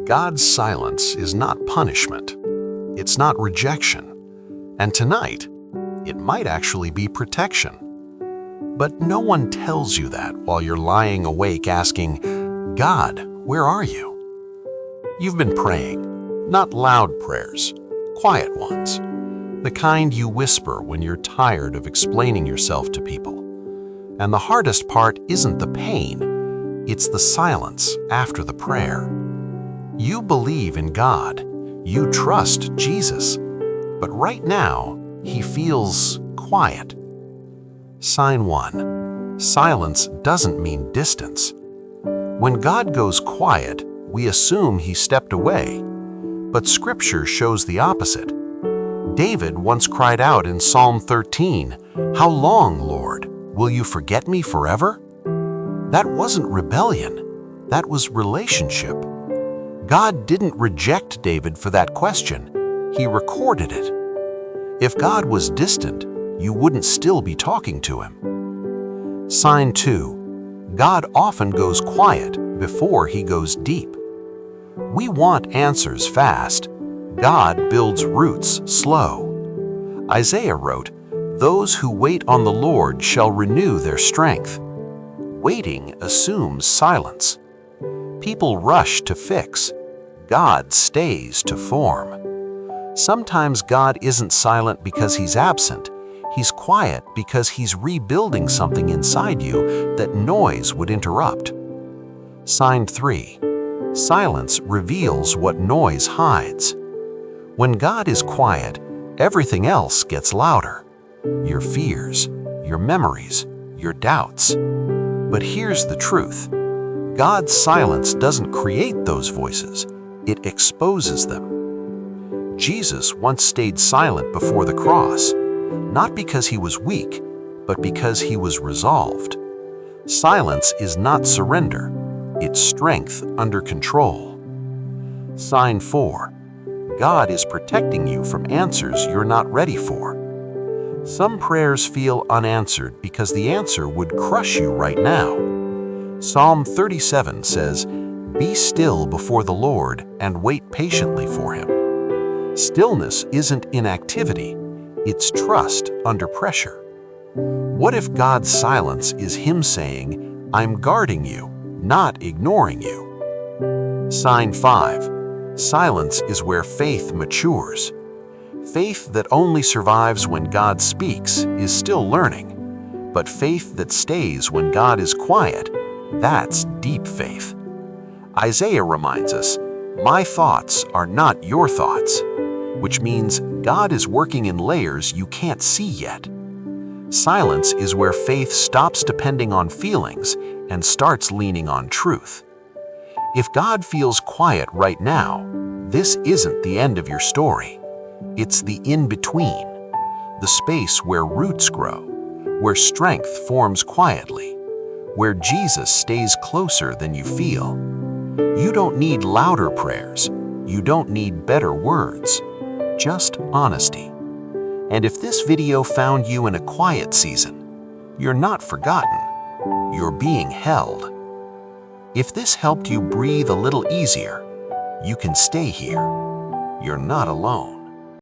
God's silence is not punishment. It's not rejection. And tonight, it might actually be protection. But no one tells you that while you're lying awake asking, God, where are you? You've been praying, not loud prayers, quiet ones, the kind you whisper when you're tired of explaining yourself to people. And the hardest part isn't the pain, it's the silence after the prayer. You believe in God, you trust Jesus, but right now, He feels quiet. Sign 1. Silence doesn't mean distance. When God goes quiet, we assume He stepped away, but Scripture shows the opposite. David once cried out in Psalm 13, "How long, Lord, will you forget me forever?" That wasn't rebellion, that was relationship. God didn't reject David for that question, He recorded it. If God was distant, you wouldn't still be talking to Him. Sign 2. God often goes quiet before He goes deep. We want answers fast. God builds roots slow. Isaiah wrote, "Those who wait on the Lord shall renew their strength." Waiting assumes silence. People rush to fix. God stays to form. Sometimes God isn't silent because He's absent. He's quiet because He's rebuilding something inside you that noise would interrupt. Sign 3. Silence reveals what noise hides. When God is quiet, everything else gets louder. Your fears, your memories, your doubts. But here's the truth. God's silence doesn't create those voices. It exposes them. Jesus once stayed silent before the cross, not because He was weak, but because He was resolved. Silence is not surrender. It's strength under control. Sign 4. God is protecting you from answers you're not ready for. Some prayers feel unanswered because the answer would crush you right now. Psalm 37 says, "Be still before the Lord and wait patiently for Him." Stillness isn't inactivity, it's trust under pressure. What if God's silence is Him saying, "I'm guarding you, not ignoring you"? Sign 5. Silence is where faith matures. Faith that only survives when God speaks is still learning, but faith that stays when God is quiet, that's deep faith. Isaiah reminds us, "My thoughts are not your thoughts," which means God is working in layers you can't see yet. Silence is where faith stops depending on feelings and starts leaning on truth. If God feels quiet right now, this isn't the end of your story. It's the in-between, the space where roots grow, where strength forms quietly, where Jesus stays closer than you feel. You don't need louder prayers. You don't need better words. Just honesty. And if this video found you in a quiet season, you're not forgotten. You're being held. If this helped you breathe a little easier, you can stay here. You're not alone.